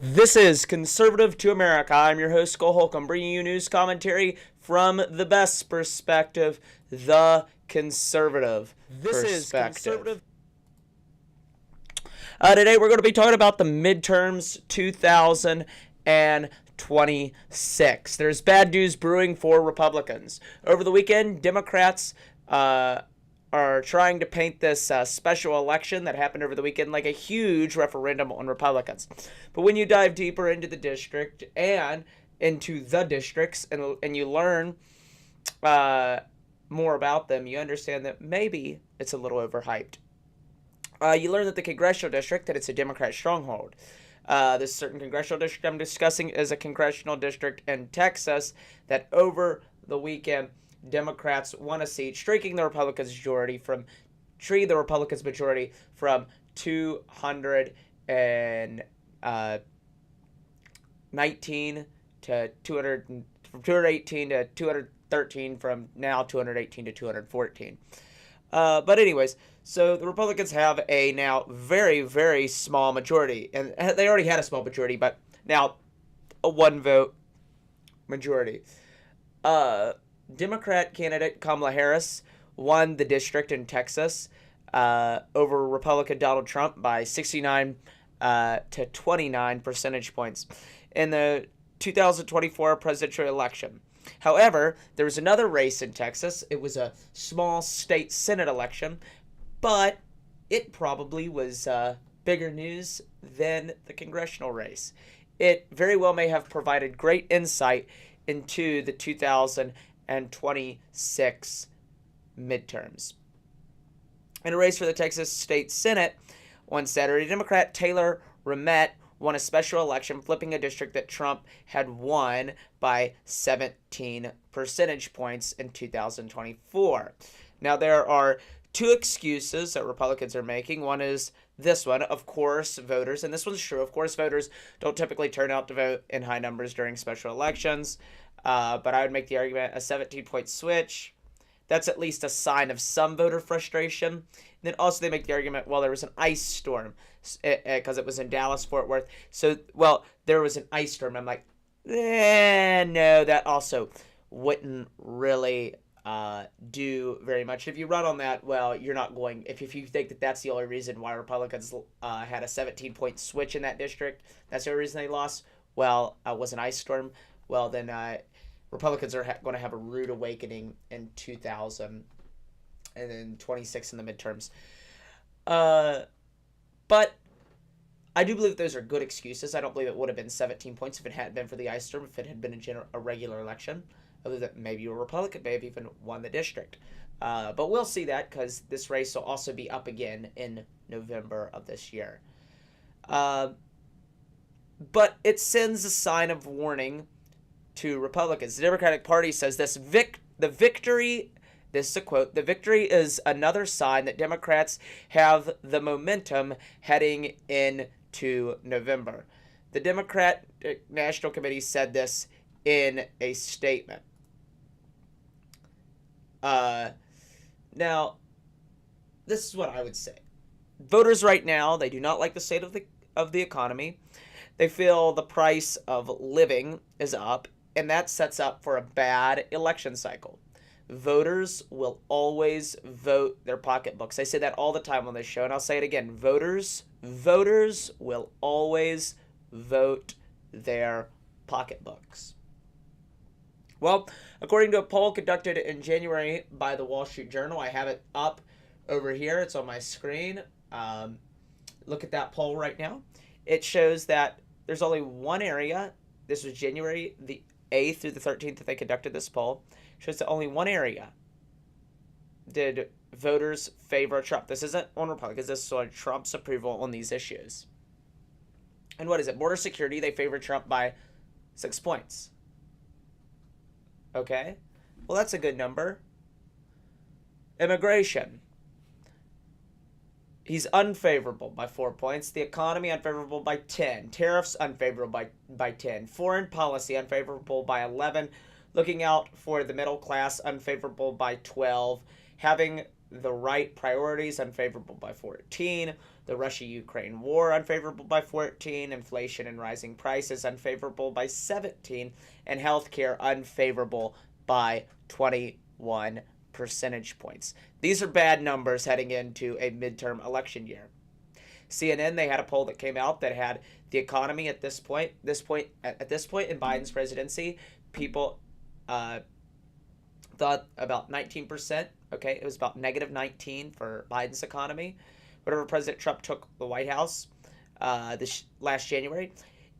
This is Conservative to America. I'm your host, Holcomb, bringing you news commentary from the best perspective, the conservative This is perspective. Conservative. Today we're going to be talking about the midterms 2026. There's bad news brewing for Republicans. Over the weekend, Democrats are trying to paint this special election that happened over the weekend like a huge referendum on Republicans. But when you dive deeper into the district and into the districts and you learn more about them, you understand that maybe it's a little overhyped. You learn that the congressional district, that it's a Democrat stronghold. This certain congressional district I'm discussing is a congressional district in Texas that over the weekend Democrats won a seat, treating the Republicans' majority from 219 to 200, from 218 to 213, from now 218 to 214. But anyways, so the Republicans have a now very, very small majority. And they already had a small majority, but now a one-vote majority. Democrat candidate Kamala Harris won the district in Texas over Republican Donald Trump by 69 to 29 percentage points in the 2024 presidential election. However, there was another race in Texas. It was a small state Senate election, but it probably was bigger news than the congressional race. It very well may have provided great insight into the 2026 midterms. In a race for the Texas State Senate on Saturday, Democrat Taylor Ramett won a special election, flipping a district that Trump had won by 17 percentage points in 2024. Now, there are two excuses that Republicans are making. One is this one, of course, voters, and this one's true. Of course, voters don't typically turn out to vote in high numbers during special elections, but I would make the argument a 17-point switch. That's at least a sign of some voter frustration. And then also they make the argument, well, there was an ice storm because it was in Dallas, Fort Worth. So, well, there was an ice storm. I'm like, no, that also wouldn't really do very much. If you run on that, well, you're not going. If you think that that's the only reason why Republicans had a 17-point switch in that district, that's the only reason they lost. Well, was an ice storm. Well, then Republicans are going to have a rude awakening in 2026 in the midterms. But I do believe that those are good excuses. I don't believe it would have been 17 points if it hadn't been for the ice storm, if it had been a regular election. I believe that maybe a Republican may have even won the district. But we'll see that because this race will also be up again in November of this year. But it sends a sign of warning to Republicans. The Democratic Party says this is a quote, the victory is another sign that Democrats have the momentum heading into November. The Democratic National Committee said this in a statement. Now, this is what I would say. Voters right now, they do not like the state of the economy. They feel the price of living is up, and that sets up for a bad election cycle. Voters will always vote their pocketbooks. I say that all the time on this show, and I'll say it again. Voters will always vote their pocketbooks. Well, according to a poll conducted in January by the Wall Street Journal, I have it up over here. It's on my screen. Look at that poll right now. It shows that there's only one area. This was January the 8th through the 13th that they conducted this poll. It shows that only one area did voters favor Trump. This isn't on Republicans. This is on Trump's approval on these issues. And what is it? Border security, they favor Trump by 6 points. Okay? Well, that's a good number. Immigration. He's unfavorable by 4 points. The economy, unfavorable by 10. Tariffs, unfavorable by 10. Foreign policy, unfavorable by 11. Looking out for the middle class, unfavorable by 12. Having the right priorities, unfavorable by 14. The Russia-Ukraine war unfavorable by 14, inflation and rising prices unfavorable by 17, and healthcare unfavorable by 21 percentage points. These are bad numbers heading into a midterm election year. CNN, they had a poll that came out that had the economy at this point in Biden's presidency, people thought about 19%. Okay, it was about negative 19 for Biden's economy. Whatever President Trump took the White House this last January,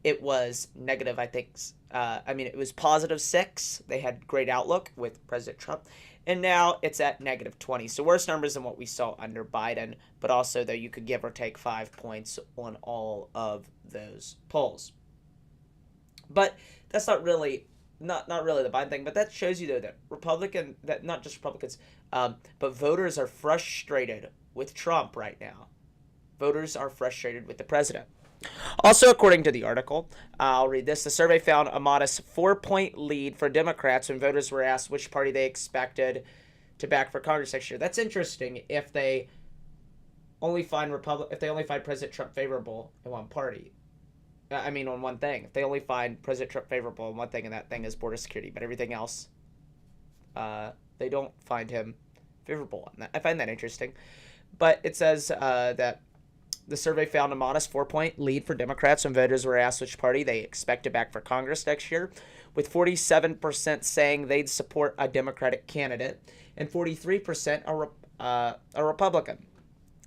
it was negative, I think. It was positive 6. They had great outlook with President Trump. And now it's at negative 20. So worse numbers than what we saw under Biden. But also, though, you could give or take 5 points on all of those polls. But that's not really the Biden thing. But that shows you, though, that not just Republicans, but voters are frustrated with Trump right now. Voters are frustrated with the president. Also, according to the article, I'll read this. The survey found a modest 4-point lead for Democrats when voters were asked which party they expected to back for Congress next year. That's interesting if they only find President Trump favorable in one party. On one thing. If they only find President Trump favorable in one thing, and that thing is border security, but everything else, they don't find him favorable on that. I find that interesting. But it says that the survey found a modest 4-point lead for Democrats when voters were asked which party they expect to back for Congress next year, with 47% saying they'd support a Democratic candidate and 43% a Republican.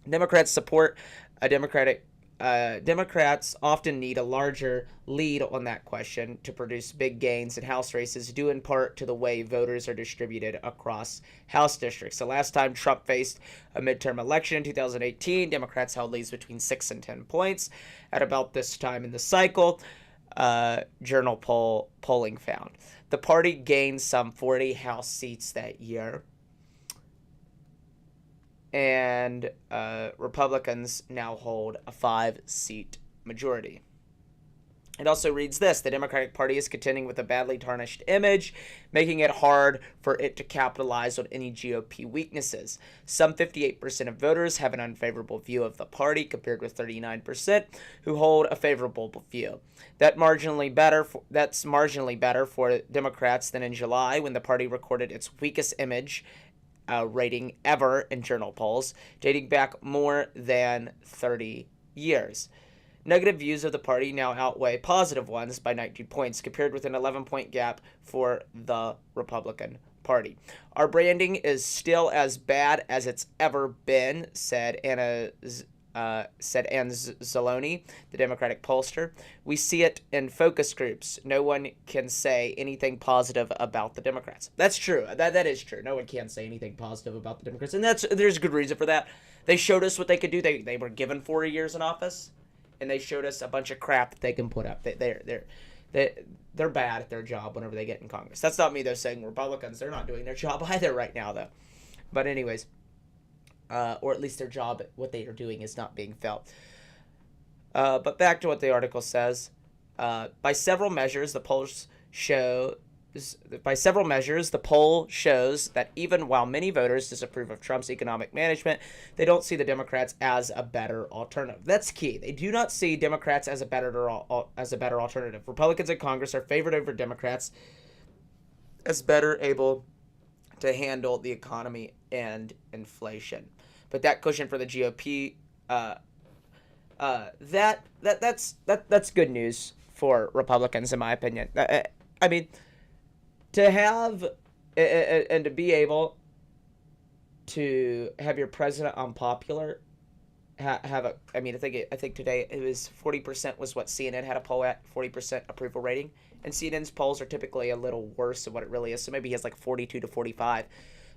Democrats support a Democratic. Democrats often need a larger lead on that question to produce big gains in House races, due in part to the way voters are distributed across House districts. The last time Trump faced a midterm election in 2018, Democrats held leads between 6 and 10 points. At about this time in the cycle, Journal polling found the party gained some 40 House seats that year. And Republicans now hold a 5-seat majority. It also reads this: the Democratic Party is contending with a badly tarnished image, making it hard for it to capitalize on any GOP weaknesses. Some 58% of voters have an unfavorable view of the party, compared with 39% who hold a favorable view. That's marginally better for Democrats than in July, when the party recorded its weakest image rating ever in Journal polls, dating back more than 30 years. Negative views of the party now outweigh positive ones by 19 points, compared with an 11-point gap for the Republican Party. Our branding is still as bad as it's ever been, said Ann Zaloni, the Democratic pollster. We see it in focus groups. No one can say anything positive about the Democrats. That's true. That is true. No one can say anything positive about the Democrats, and there's a good reason for that. They showed us what they could do. They were given 4 years in office, and they showed us a bunch of crap that they can put up. They're bad at their job whenever they get in Congress. That's not me, though, saying Republicans, they're not doing their job either right now, though. But anyways, or at least their job, what they are doing, is not being felt. But back to what the article says. By several measures, the poll shows that even while many voters disapprove of Trump's economic management, they don't see the Democrats as a better alternative. That's key. They do not see Democrats as a better alternative. Republicans in Congress are favored over Democrats as better able to handle the economy and inflation. But that cushion for the GOP, that's good news for Republicans, in my opinion. To have and to be able to have your president unpopular, I think today it was 40% was what CNN had a poll at, 40% approval rating, and CNN's polls are typically a little worse than what it really is. So maybe he has like 42 to 45.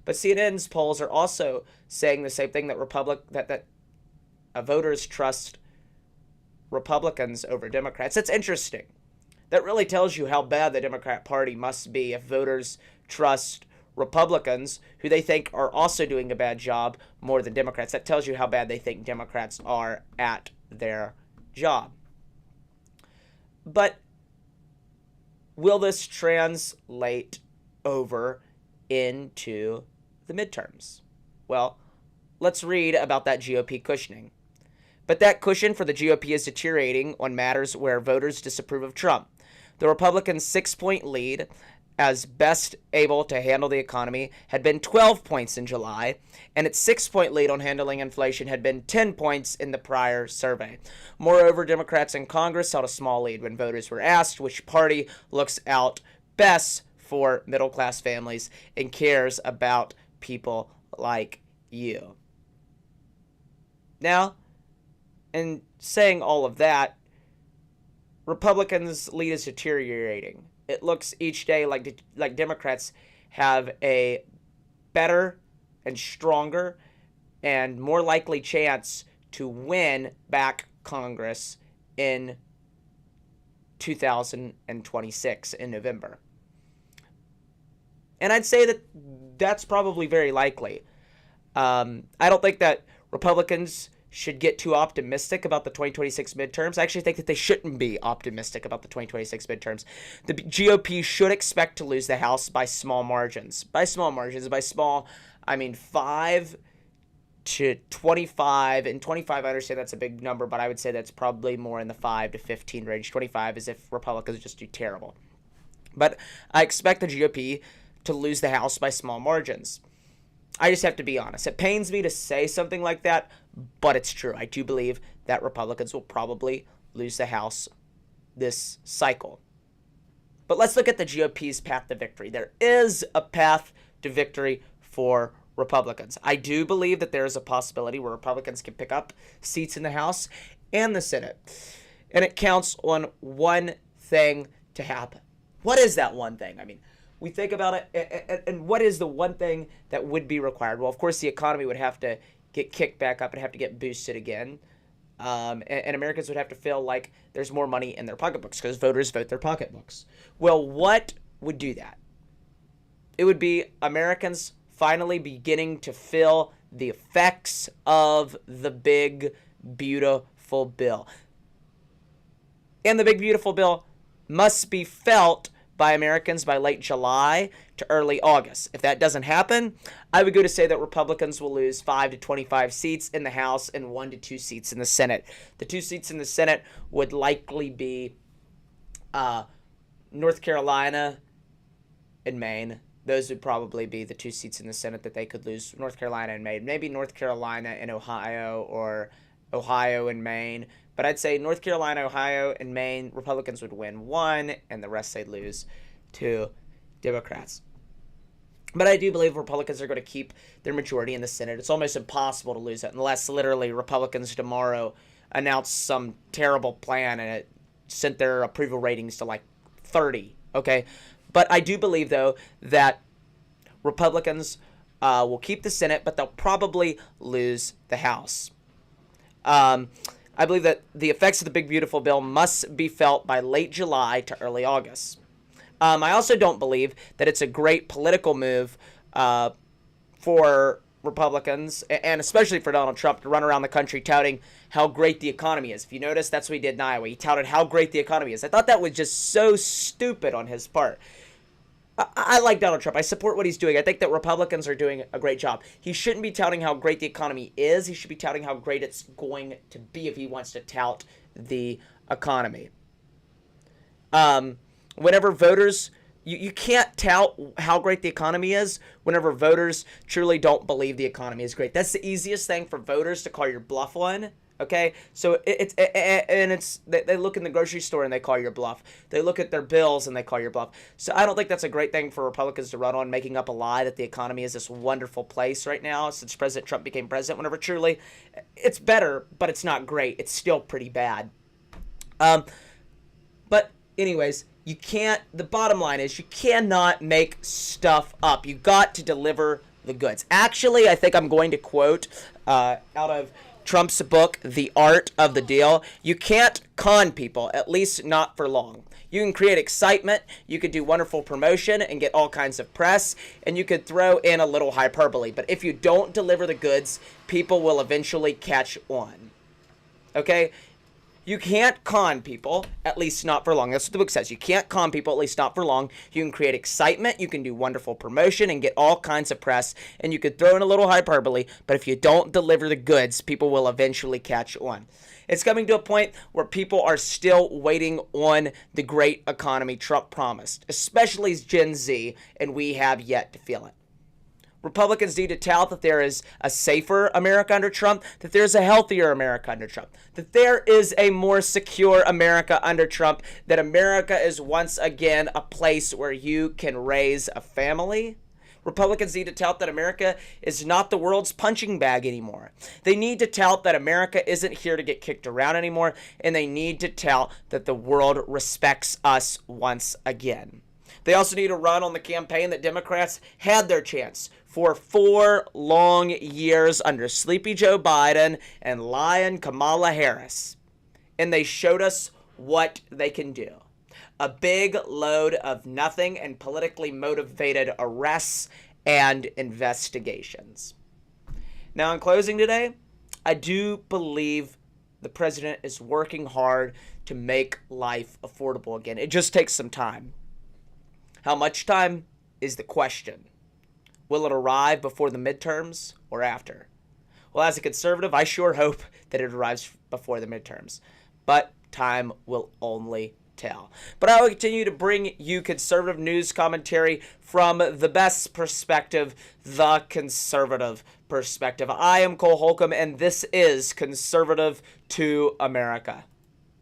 But CNN's polls are also saying the same thing, that voters trust Republicans over Democrats. That's interesting. That really tells you how bad the Democrat Party must be if voters trust Republicans, who they think are also doing a bad job, more than Democrats. That tells you how bad they think Democrats are at their job. But will this translate over into the midterms? Well, let's read about that GOP cushioning. But that cushion for the GOP is deteriorating on matters where voters disapprove of Trump. The Republicans' 6-point lead, as best able to handle the economy, had been 12 points in July, and its 6-point lead on handling inflation had been 10 points in the prior survey. Moreover, Democrats in Congress held a small lead when voters were asked which party looks out best for middle-class families and cares about people like you. Now, in saying all of that, Republicans' lead is deteriorating. It looks each day like Democrats have a better and stronger and more likely chance to win back Congress in 2026 in November. And I'd say that that's probably very likely. I don't think that Republicans should get too optimistic about the 2026 midterms. I actually think that they shouldn't be optimistic about the 2026 midterms. The GOP should expect to lose the House by small margins. By small, I mean 5 to 25. And 25, I understand that's a big number, but I would say that's probably more in the 5 to 15 range. 25 is if Republicans just do terrible. But I expect the GOP to lose the House by small margins. I just have to be honest. It pains me to say something like that, but it's true. I do believe that Republicans will probably lose the House this cycle. But let's look at the GOP's path to victory. There is a path to victory for Republicans. I do believe that there is a possibility where Republicans can pick up seats in the House and the Senate. And it counts on one thing to happen. What is that one thing? I mean, we think about it, and what is the one thing that would be required? Well, of course, the economy would have to get kicked back up and have to get boosted again. And Americans would have to feel like there's more money in their pocketbooks because voters vote their pocketbooks. Well, what would do that? It would be Americans finally beginning to feel the effects of the big, beautiful bill. And the big, beautiful bill must be felt by Americans by late July to early August. If that doesn't happen, I would go to say that Republicans will lose 5 to 25 seats in the House and 1 to 2 seats in the Senate. The 2 seats in the Senate would likely be North Carolina and Maine. Those would probably be the 2 seats in the Senate that they could lose. North Carolina and Maine. Maybe North Carolina and Ohio, or Ohio and Maine. But I'd say North Carolina, Ohio, and Maine, Republicans would win 1, and the rest they'd lose to Democrats. But I do believe Republicans are going to keep their majority in the Senate. It's almost impossible to lose it unless literally Republicans tomorrow announce some terrible plan and it sent their approval ratings to like 30, okay? But I do believe, though, that Republicans will keep the Senate, but they'll probably lose the House. I believe that the effects of the big, beautiful bill must be felt by late July to early August. I also don't believe that it's a great political move for Republicans, and especially for Donald Trump, to run around the country touting how great the economy is. If you notice, that's what he did in Iowa. He touted how great the economy is. I thought that was just so stupid on his part. I like Donald Trump. I support what he's doing. I think that Republicans are doing a great job. He shouldn't be touting how great the economy is. He should be touting how great it's going to be if he wants to tout the economy. Whenever voters... You can't tout how great the economy is whenever voters truly don't believe the economy is great. That's the easiest thing for voters to call your bluff on. Okay, so they look in the grocery store and they call your bluff. They look at their bills and they call your bluff. So I don't think that's a great thing for Republicans to run on, making up a lie that the economy is this wonderful place right now since President Trump became president. Whenever truly, it's better, but it's not great. It's still pretty bad. But anyways, you can't. The bottom line is you cannot make stuff up. You got to deliver the goods. Actually, I think I'm going to quote out of Trump's book, The Art of the Deal. You can't con people, at least not for long. You can create excitement, you could do wonderful promotion and get all kinds of press, and you could throw in a little hyperbole. But if you don't deliver the goods, people will eventually catch on. Okay? You can't con people, at least not for long. That's what the book says. You can't con people, at least not for long. You can create excitement, you can do wonderful promotion and get all kinds of press, and you could throw in a little hyperbole, but if you don't deliver the goods, people will eventually catch on. It's coming to a point where people are still waiting on the great economy Trump promised, especially Gen Z, and we have yet to feel it. Republicans need to tout that there is a safer America under Trump, that there's a healthier America under Trump, that there is a more secure America under Trump, that America is once again a place where you can raise a family. Republicans need to tout that America is not the world's punching bag anymore. They need to tout that America isn't here to get kicked around anymore, and they need to tout that the world respects us once again. They also need to run on the campaign that Democrats had their chance for 4 long years under sleepy Joe Biden and lying Kamala Harris. And they showed us what they can do. A big load of nothing and politically motivated arrests and investigations. Now, in closing today, I do believe the president is working hard to make life affordable again. It just takes some time. How much time is the question? Will it arrive before the midterms or after? Well, as a conservative, I sure hope that it arrives before the midterms. But time will only tell. But I will continue to bring you conservative news commentary from the best perspective, the conservative perspective. I am Cole Holcomb, and this is Conservative to America.